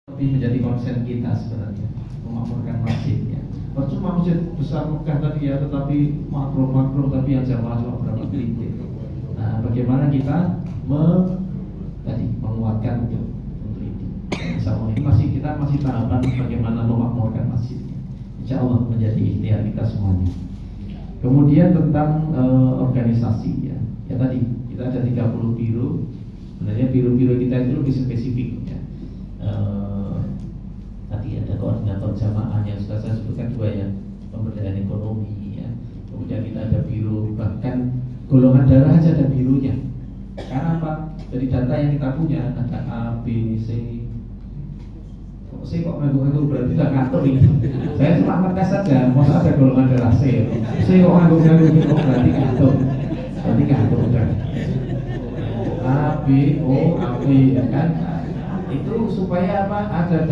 Tapi menjadi konsen kita sebenarnya memakmurkan masjid ya. Percuma masjid besar megah tadi ya, tetapi makro tapi yang jamaah cuma berapa gelintir. Nah, bagaimana kita menguatkan untuk itu. Insya Allah ini kita masih tahapan bagaimana memakmurkan masjid. Insya Allah menjadi ikhtiar kita semuanya. Kemudian tentang organisasi ya. Ya tadi kita ada 30 biro. Sebenarnya biro-biro kita itu lebih spesifik ya. Tadi ada koordinator jamaah yang sudah saya sebutkan dua ya, pemberdayaan ekonomi ya. Kemudian kita ada biro, bahkan golongan darah aja ada bironya. Karena apa? Dari data yang kita punya ada A, B, C. C kok nganggur berarti udah ngantuk ini. Saya cuma ngetes saja, masa ada golongan darah C. C kok nganggur berarti ngantuk. Berarti ngantuk udah. A, B, O, A, B ya kan? Itu supaya apa? Ada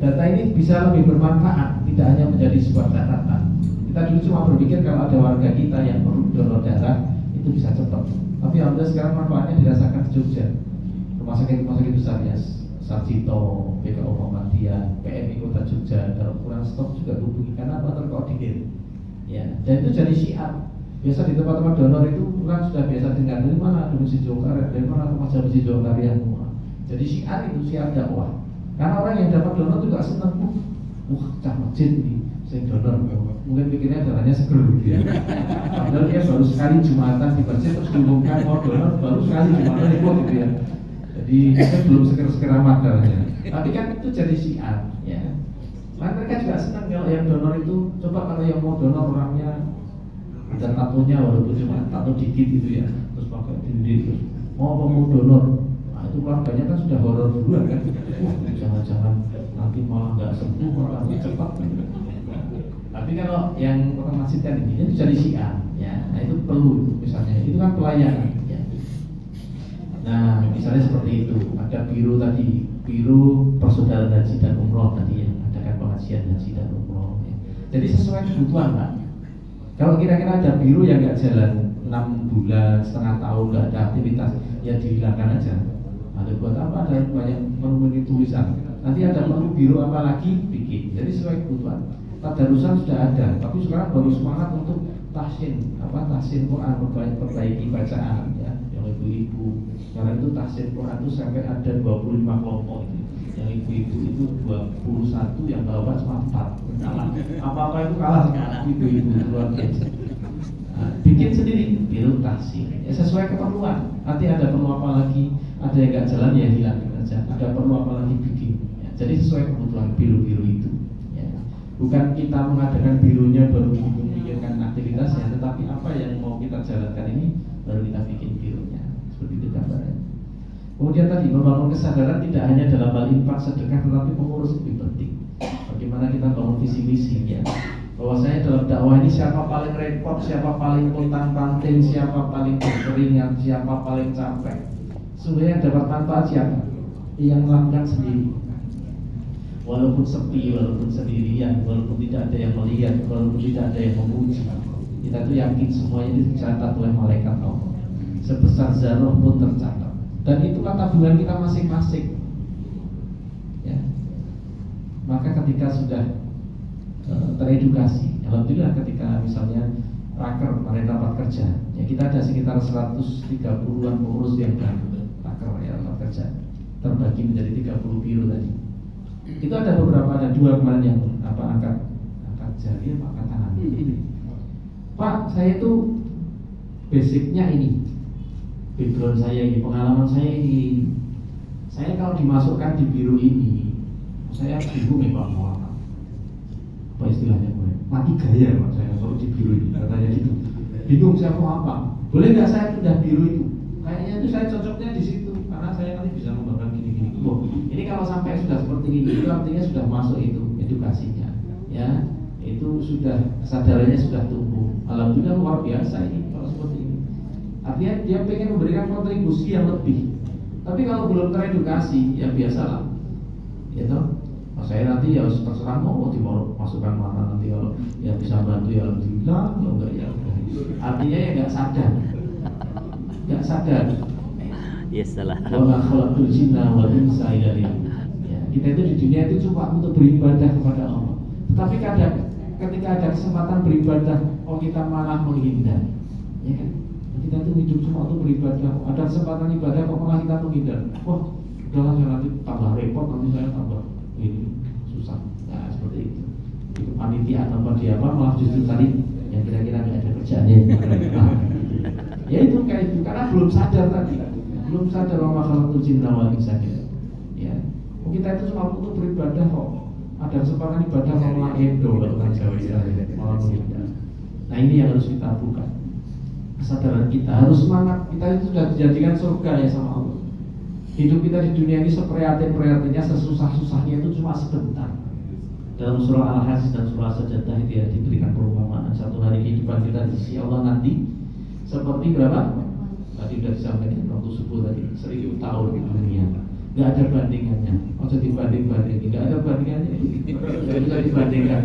data ini bisa lebih bermanfaat, tidak hanya menjadi sebuah catatan. Kita dulu cuma berpikir kalau ada warga kita yang perlu donor darah itu bisa cepat. Tapi alhamdulillah sekarang manfaatnya dirasakan di Jogja. Rumah sakit besar ya, Sarjito, PKU Muhammadiyah, PMI Kota Jogja, kalau kurang stok juga hubungi karena apa terkoordinir. Ya, dan itu jadi syiar. Biasa di tempat-tempat donor itu orang sudah biasa dengar dari mana Domisi Jokarya, dari mana rumah Domisi Jokarya semua. Jadi syiar itu syiar dakwah. Karena orang yang dapat donor juga senang, cah masjid nih, saya donor. Mungkin pikirnya darahnya seger gitu ya. Padahal dia baru sekali Jumatan di masjid terus diumumkan mau donor, baru sekali Jumatan ikut gitu ya. Jadi itu belum seger-seger amat darahnya. Tapi kan itu jadi syiar ya. Nah, mereka juga senang kalau yang donor itu, coba kalau yang mau donor orangnya ada tatonya walaupun cuma tato dikit gitu ya, terus pakai dinding terus mau donor, nah itu keluarganya kan sudah horor duluan kan, jangan-jangan nanti malah nggak sembuh malah nanti cepat. Tapi kalau yang orang masjid kan ini itu jadi syiar ya, nah itu perlu misalnya itu kan pelayanan ya. Nah misalnya seperti itu, ada biro tadi, biro persaudaraan haji dan umroh tadi ya, adakan pengajian haji dan umroh ya. Jadi sesuai kebutuhan Pak. Kalau kira-kira ada biro yang nggak jalan 6 bulan, setengah tahun nggak ada aktivitas, ya dihilangkan aja. Ada buat apa? Ada banyak memenuhi tulisan. Nanti ada perlu biro apa lagi bikin. Jadi sesuai kebutuhan. Tadarusan sudah ada, tapi sekarang baru semangat untuk tahsin Quran, perbaiki bacaan ya, yang ibu-ibu. Karena itu tahsin Quran itu sampai ada 25 kelompok itu. Yang ibu-ibu itu 21, yang bapak cuma 4. Apa-apa itu kalah sama ibu-ibu luar biasa. Nah, bikin sendiri biro tahsin ya, sesuai keperluan. Nanti ada perlu apa lagi, ada yang nggak jalan ya hilangin aja. Ada perlu apa lagi bikin ya. Jadi sesuai kebutuhan biro-biro itu ya. Bukan kita mengadakan bironya baru memikirkan aktivitasnya, tetapi apa yang mau kita jalankan ini baru kita bikin bironya. Seperti itu gambarnya. Kemudian tadi membangun kesadaran tidak hanya dalam hal infak sedekah, tetapi pengurus lebih penting. Bagaimana kita bangun visi misi ya. Bahwasanya dalam dakwah ini siapa paling repot, siapa paling pontang-panting, siapa paling berkeringat, siapa paling capek. Sebenarnya yang dapat manfaat siapa? Yang melakukan sendiri. Walaupun sepi, walaupun sendirian, walaupun tidak ada yang melihat, walaupun tidak ada yang memuji, kita tuh yakin semuanya dicatat oleh malaikat Allah. Sebesar zarah pun tercatat. Dan itulah tabungan kita masing-masing ya. Maka ketika sudah teredukasi, alhamdulillah ketika misalnya raker kemarin rapat kerja ya, kita ada sekitar 130-an pengurus yang raker ya, rapat kerja terbagi menjadi 30 biro tadi. Itu ada beberapa, ada 2 kemarin yang angkat jari apa angkat tangan. Pak, saya itu basicnya ini, background saya ini, pengalaman saya ini. Saya kalau dimasukkan di biro ini, saya bingung ya Pak, mau apa istilahnya gue? Mati gaya Pak saya kalau di biro ini, katanya gitu. Bingung saya mau apa? Boleh nggak saya pindah biro itu? Kayaknya itu saya cocoknya di situ, karena saya nanti bisa mengembangkan gini-gini. Loh, ini kalau sampai sudah seperti ini, itu artinya sudah masuk itu edukasinya, ya. Itu sudah kesadarannya sudah tumbuh. Alhamdulillah luar biasa ini kalau seperti ini. Artinya dia pengen memberikan kontribusi yang lebih. Tapi kalau belum teredukasi, ya biasalah. Ya toh, saya nanti ya terserah mau dimasukkan mana nanti, kalau ya bisa bantu ya alhamdulillah, kalau enggak ya. Artinya ya nggak sadar. Ya salah. Wa ma khalaqtul jinna wal insa kita itu di dunia itu cuma untuk beribadah kepada Allah. Tetapi kadang ketika ada kesempatan beribadah, kita malah menghindar, ya kan? Kita itu hidup cuma untuk beribadah. Ada kesempatan ibadah kok malah kita menghindar. Udahlah saya nanti tambah repot, nanti saya tambah ini susah. Nah seperti itu. Itu panitia tanpa dia malah justru tadi yang kira-kira nggak ada kerjaannya. Ya itu kayak itu karena belum sadar tadi, belum sadar bahwa kalau jinna wal insa. Ya, kita itu cuma untuk beribadah kok. Ada kesempatan ibadah malah endo kan Jawa malah menghindar. Nah ini yang harus kita buka. Kesadaran kita harus semangat. Kita itu sudah dijadikan surga ya sama Allah. Hidup kita di dunia ini seprihatin-prihatinnya, sesusah-susahnya itu cuma sebentar. Dalam surah Al-Hasy dan surah Sajadah itu ya diberikan perumpamaan satu hari kehidupan kita di sisi Allah nanti seperti berapa? Tadi sudah disampaikan waktu subuh tadi 1000 tahun di dunia. Gak ada bandingannya. Dibanding-bandingin, gak ada bandingannya. Gak bisa dibandingkan.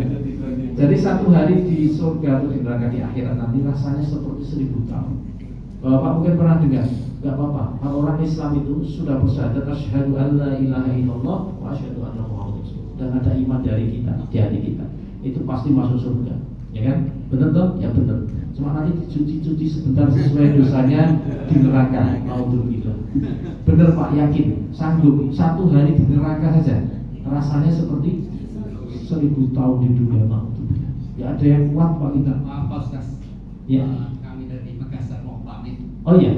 Jadi satu hari di surga atau di neraka di akhirat nanti rasanya seperti 1000 tahun. Bapak mungkin pernah dengar? Gak apa-apa. Kalau orang Islam itu sudah bersyahadat asyhadu an la ilaha illallah wa asyhadu anna Muhammadar Rasulullah, dan ada iman dari kita, di hati kita, itu pasti masuk surga. Ya kan? Benar toh? Ya benar. Cuma nanti dicuci-cuci sebentar sesuai dosanya di neraka. Mau dulu gitu. Benar Pak, yakin, sanggup satu hari di neraka saja rasanya seperti 1000 tahun di dunia. Ya ada yang kuat Pak kita. Maaf Pak Ustaz. Ya. Kami dari Makassar mau pamit. Oh iya.